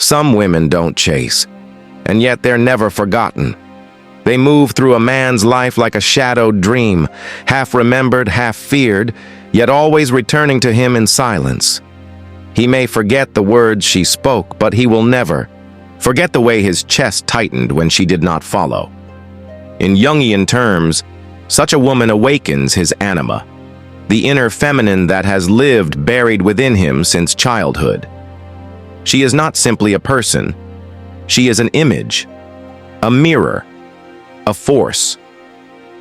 Some women don't chase, and yet they're never forgotten. They move through a man's life like a shadowed dream, half remembered, half feared, yet always returning to him in silence. He may forget the words she spoke, but he will never forget the way his chest tightened when she did not follow. In Jungian terms, such a woman awakens his anima, the inner feminine that has lived buried within him since childhood. She is not simply a person. She is an image, a mirror, a force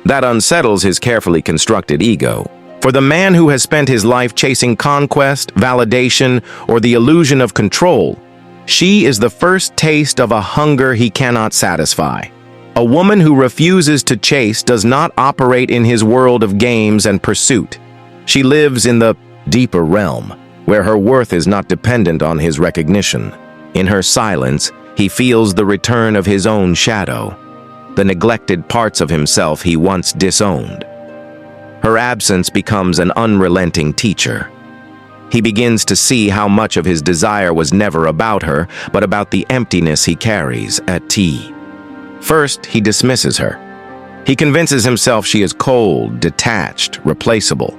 that unsettles his carefully constructed ego. For the man who has spent his life chasing conquest, validation, or the illusion of control, she is the first taste of a hunger he cannot satisfy. A woman who refuses to chase does not operate in his world of games and pursuit. She lives in the deeper realm, where her worth is not dependent on his recognition. In her silence, he feels the return of his own shadow, the neglected parts of himself he once disowned. Her absence becomes an unrelenting teacher. He begins to see how much of his desire was never about her, but about the emptiness he carries at tea. First, he dismisses her. He convinces himself she is cold, detached, replaceable.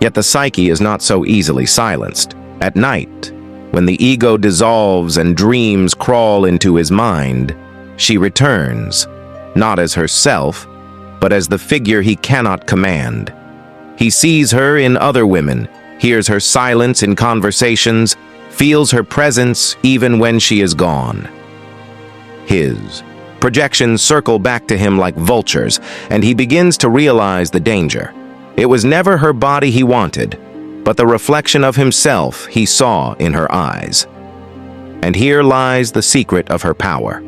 Yet the psyche is not so easily silenced. At night, when the ego dissolves and dreams crawl into his mind, she returns, not as herself, but as the figure he cannot command. He sees her in other women, hears her silence in conversations, feels her presence even when she is gone. His projections circle back to him like vultures, and he begins to realize the danger. It was never her body he wanted, but the reflection of himself he saw in her eyes. And here lies the secret of her power.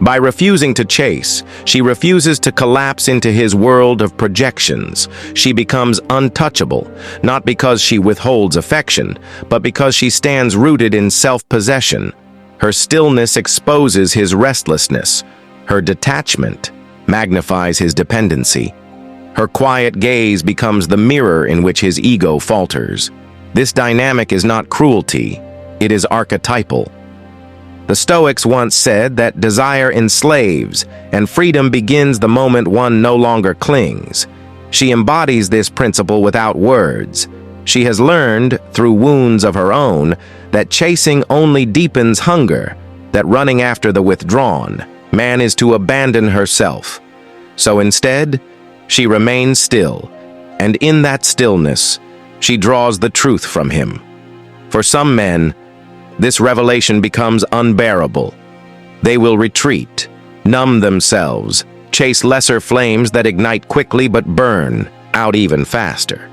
By refusing to chase, she refuses to collapse into his world of projections. She becomes untouchable, not because she withholds affection, but because she stands rooted in self-possession. Her stillness exposes his restlessness. Her detachment magnifies his dependency. Her quiet gaze becomes the mirror in which his ego falters. This dynamic is not cruelty, it is archetypal. The Stoics once said that desire enslaves, and freedom begins the moment one no longer clings. She embodies this principle without words. She has learned, through wounds of her own, that chasing only deepens hunger, that running after the withdrawn, man is to abandon herself. So instead, she remains still, and in that stillness, she draws the truth from him. For some men, this revelation becomes unbearable. They will retreat, numb themselves, chase lesser flames that ignite quickly but burn out even faster.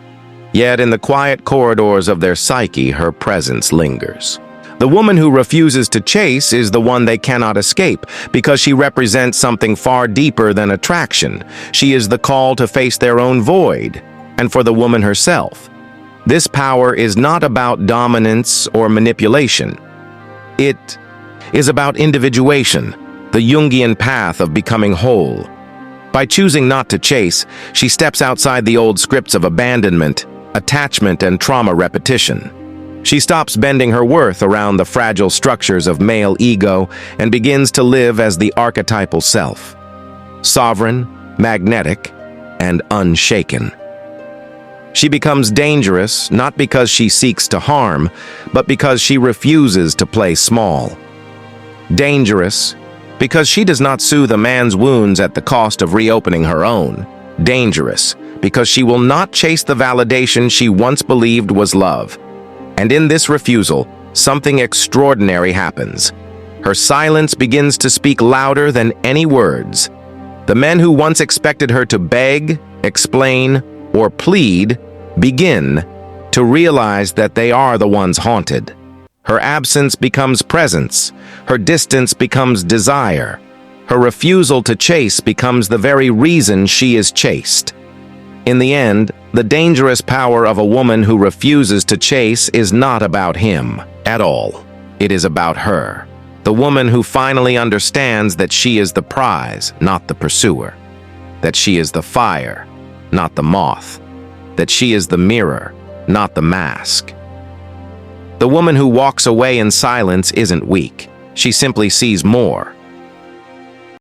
Yet in the quiet corridors of their psyche, her presence lingers. The woman who refuses to chase is the one they cannot escape because she represents something far deeper than attraction. She is the call to face their own void, and for the woman herself, this power is not about dominance or manipulation. It is about individuation, the Jungian path of becoming whole. By choosing not to chase, she steps outside the old scripts of abandonment, attachment, and trauma repetition. She stops bending her worth around the fragile structures of male ego and begins to live as the archetypal self, sovereign, magnetic, and unshaken. She becomes dangerous not because she seeks to harm, but because she refuses to play small. Dangerous because she does not soothe a man's wounds at the cost of reopening her own. Dangerous because she will not chase the validation she once believed was love. And in this refusal, something extraordinary happens. Her silence begins to speak louder than any words. The men who once expected her to beg, explain, or plead begin to realize that they are the ones haunted. Her absence becomes presence. Her distance becomes desire. Her refusal to chase becomes the very reason she is chased. In the end, the dangerous power of a woman who refuses to chase is not about him at all. It is about her. The woman who finally understands that she is the prize, not the pursuer. That she is the fire, not the moth. That she is the mirror, not the mask. The woman who walks away in silence isn't weak. She simply sees more.